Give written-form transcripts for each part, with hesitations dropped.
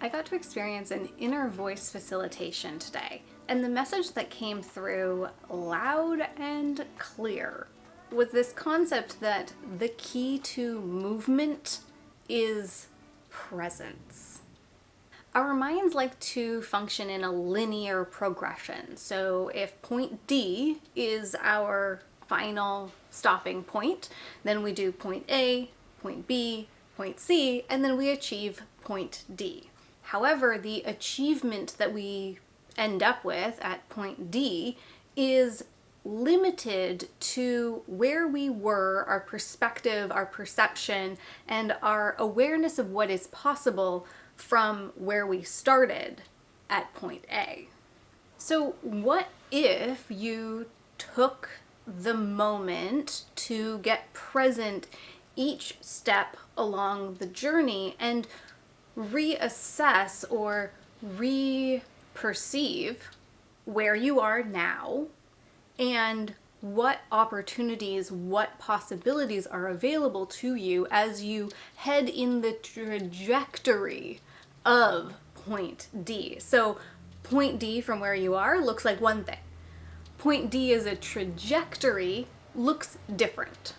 I got to experience an inner voice facilitation today, and the message that came through loud and clear was this concept that the key to movement is presence. Our minds like to function in a linear progression. So if point D is our final stopping point, then we do point A, point B, point C, and then we achieve point D. However, the achievement that we end up with at point D is limited to where we were, our perspective, our perception, and our awareness of what is possible from where we started at point A. So what if you took the moment to get present each step along the journey and reassess or re-perceive where you are now and what opportunities, what possibilities are available to you as you head in the trajectory of point D. So point D from where you are looks like one thing. Point D as a trajectory looks different.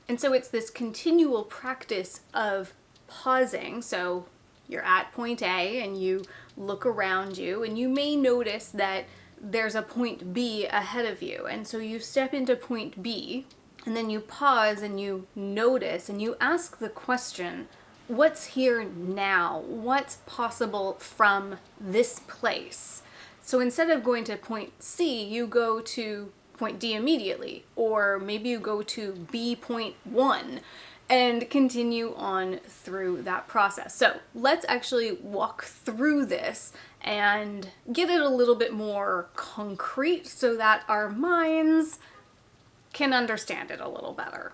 And so it's this continual practice of pausing. So you're at point A and you look around you and you may notice that there's a point B ahead of you. And so you step into point B and then you pause and you notice and you ask the question, what's here now? What's possible from this place? So instead of going to point C, you go to point D immediately, or maybe you go to B point 1 and continue on through that process. So let's actually walk through this and get it a little bit more concrete so that our minds can understand it a little better.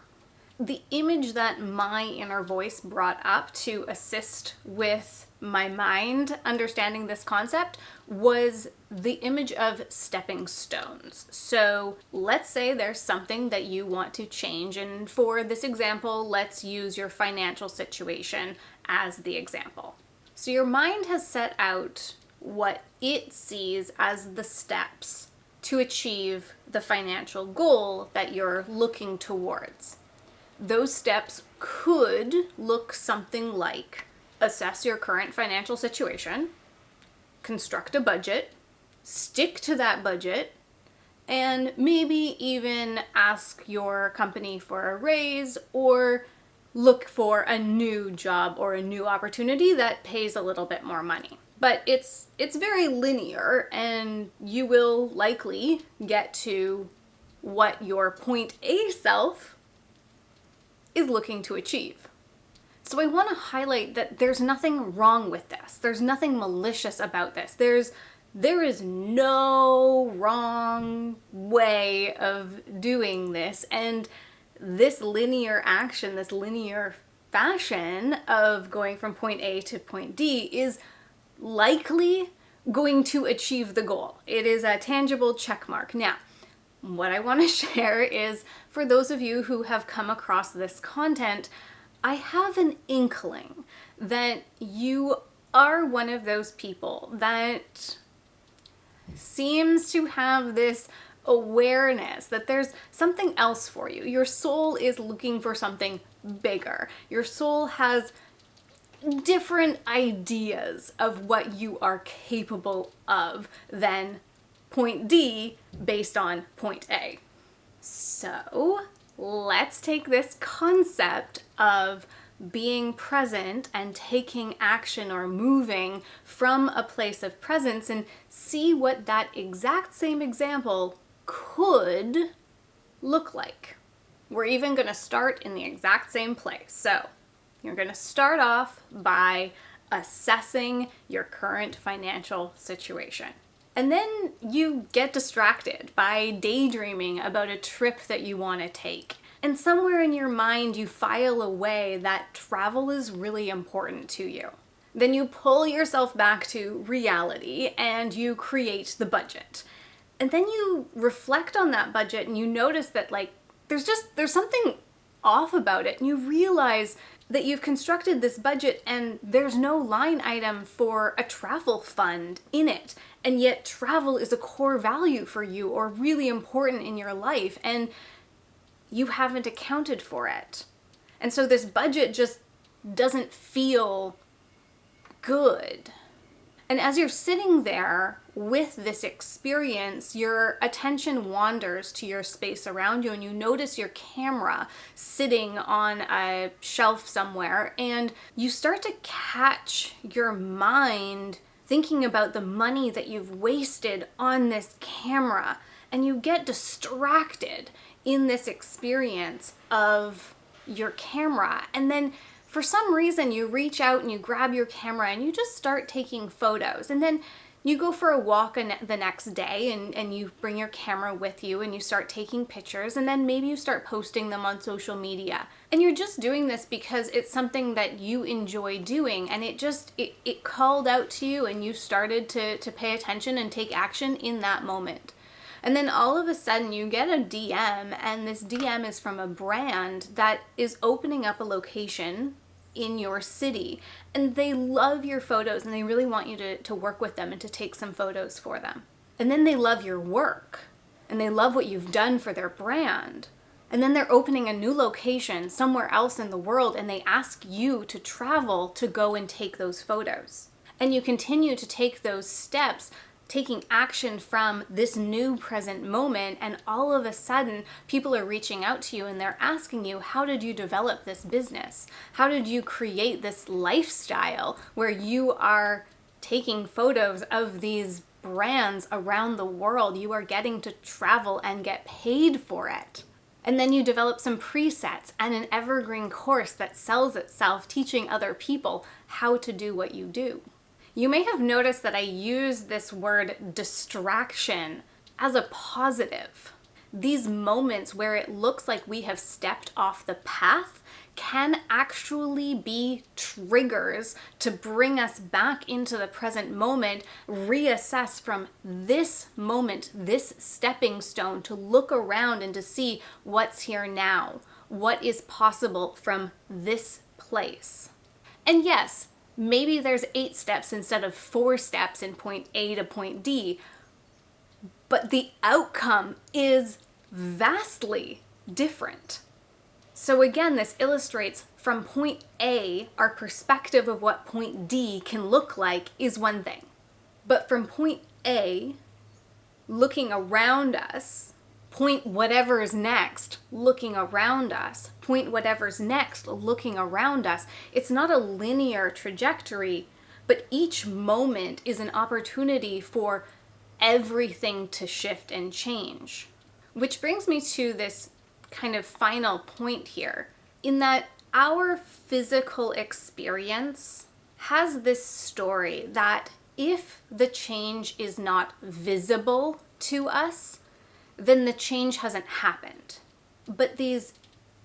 The image that my inner voice brought up to assist with my mind understanding this concept was the image of stepping stones. So let's say there's something that you want to change, and for this example, let's use your financial situation as the example. So your mind has set out what it sees as the steps to achieve the financial goal that you're looking towards. Those steps could look something like assess your current financial situation, construct a budget, stick to that budget, and maybe even ask your company for a raise or look for a new job or a new opportunity that pays a little bit more money. But it's very linear, and you will likely get to what your point A self is looking to achieve. So I want to highlight that there's nothing wrong with this. There's nothing malicious about this. There is no wrong way of doing this. And this linear action, this linear fashion of going from point A to point D is likely going to achieve the goal. It is a tangible check mark. Now, what I want to share is for those of you who have come across this content, I have an inkling that you are one of those people that seems to have this awareness that there's something else for you. Your soul is looking for something bigger. Your soul has different ideas of what you are capable of than point D based on point A. So let's take this concept of being present and taking action or moving from a place of presence and see what that exact same example could look like. We're even going to start in the exact same place. So you're going to start off by assessing your current financial situation. And then you get distracted by daydreaming about a trip that you want to take. And somewhere in your mind, you file away that travel is really important to you. Then you pull yourself back to reality and you create the budget. And then you reflect on that budget and you notice that there's something off about it. And you realize that you've constructed this budget and there's no line item for a travel fund in it. And yet travel is a core value for you or really important in your life, and you haven't accounted for it. And so this budget just doesn't feel good. And as you're sitting there with this experience, your attention wanders to your space around you and you notice your camera sitting on a shelf somewhere, and you start to catch your mind thinking about the money that you've wasted on this camera, and you get distracted in this experience of your camera. And then for some reason you reach out and you grab your camera and you just start taking photos, and then you go for a walk the next day and you bring your camera with you and you start taking pictures, and then maybe you start posting them on social media. And you're just doing this because it's something that you enjoy doing, and it called out to you and you started to pay attention and take action in that moment. And then all of a sudden you get a DM, and this DM is from a brand that is opening up a location in your city, and they love your photos and they really want you to work with them and to take some photos for them. And then they love your work and they love what you've done for their brand. And then they're opening a new location somewhere else in the world, and they ask you to travel to go and take those photos. And you continue to take those steps, taking action from this new present moment, and all of a sudden people are reaching out to you and they're asking you, how did you develop this business? How did you create this lifestyle where you are taking photos of these brands around the world? You are getting to travel and get paid for it. And then you develop some presets and an evergreen course that sells itself, teaching other people how to do what you do. You may have noticed that I use this word distraction as a positive. These moments where it looks like we have stepped off the path can actually be triggers to bring us back into the present moment, reassess from this moment, this stepping stone, to look around and to see what's here now, what is possible from this place. And yes, maybe there's 8 steps instead of 4 steps in point A to point D, but the outcome is vastly different. So again, this illustrates from point A, our perspective of what point D can look like is one thing. But from point A, looking around us, point whatever's next, looking around us, point whatever's next, looking around us. It's not a linear trajectory, but each moment is an opportunity for everything to shift and change. Which brings me to this kind of final point here, in that our physical experience has this story that if the change is not visible to us, then the change hasn't happened. But these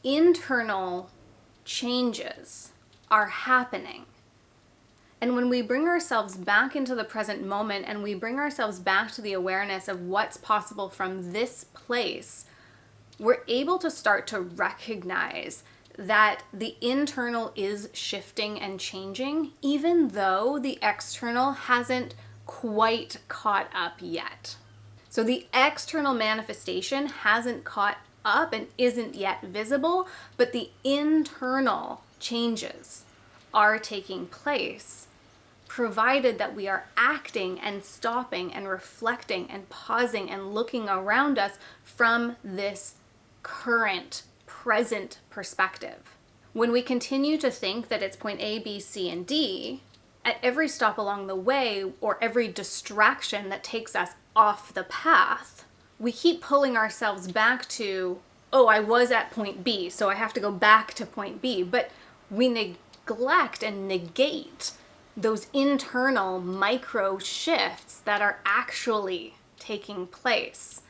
internal changes are happening. And when we bring ourselves back into the present moment and we bring ourselves back to the awareness of what's possible from this place, we're able to start to recognize that the internal is shifting and changing, even though the external hasn't quite caught up yet. So the external manifestation hasn't caught up and isn't yet visible, but the internal changes are taking place, provided that we are acting and stopping and reflecting and pausing and looking around us from this current, present perspective. When we continue to think that it's point A, B, C, and D, at every stop along the way or every distraction that takes us off the path, we keep pulling ourselves back to, oh, I was at point B, so I have to go back to point B. But we neglect and negate those internal micro shifts that are actually taking place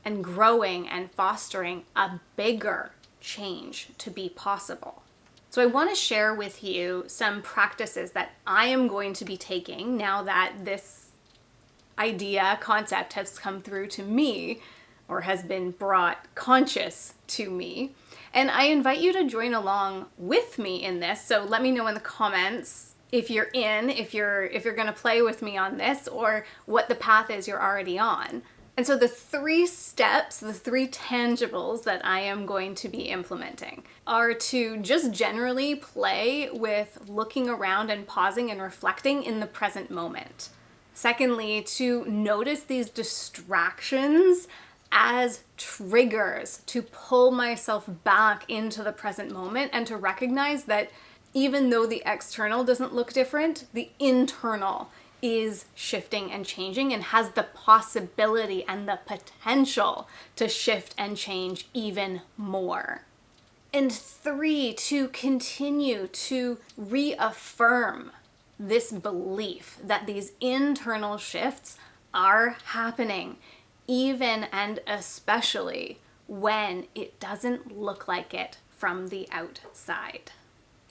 and growing and fostering a bigger change to be possible. So I want to share with you some practices that I am going to be taking now that this concept has come through to me or has been brought conscious to me. And I invite you to join along with me in this. So let me know in the comments if you're if you're going to play with me on this, or what the path is you're already on. And so the 3 steps, the 3 tangibles that I am going to be implementing are to just generally play with looking around and pausing and reflecting in the present moment. Secondly, to notice these distractions as triggers to pull myself back into the present moment, and to recognize that even though the external doesn't look different, the internal is shifting and changing and has the possibility and the potential to shift and change even more. And 3, to continue to reaffirm this belief that these internal shifts are happening, even and especially when it doesn't look like it from the outside.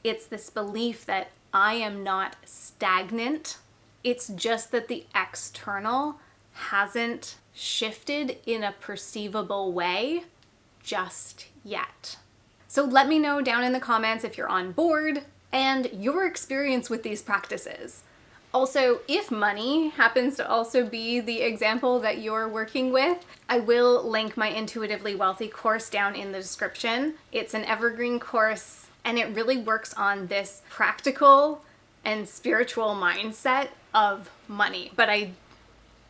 It's this belief that I am not stagnant. It's just that the external hasn't shifted in a perceivable way just yet. So let me know down in the comments if you're on board and your experience with these practices. Also, if money happens to also be the example that you're working with, I will link my Intuitively Wealthy course down in the description. It's an evergreen course, and it really works on this practical and spiritual mindset of money. But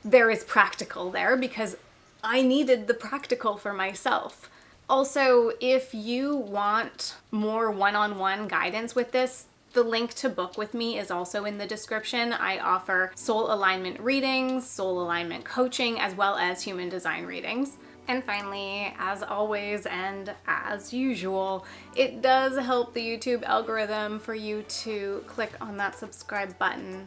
there is practical there because I needed the practical for myself. Also, if you want more one-on-one guidance with this, the link to book with me is also in the description. I offer soul alignment readings, soul alignment coaching, as well as human design readings. And finally, as always and as usual, it does help the YouTube algorithm for you to click on that subscribe button,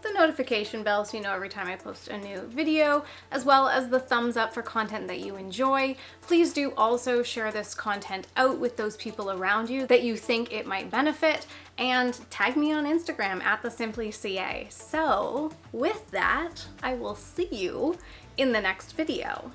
the notification bell so you know every time I post a new video, as well as the thumbs up for content that you enjoy. Please do also share this content out with those people around you that you think it might benefit, and tag me on Instagram at @thesimplyca. So with that, I will see you in the next video.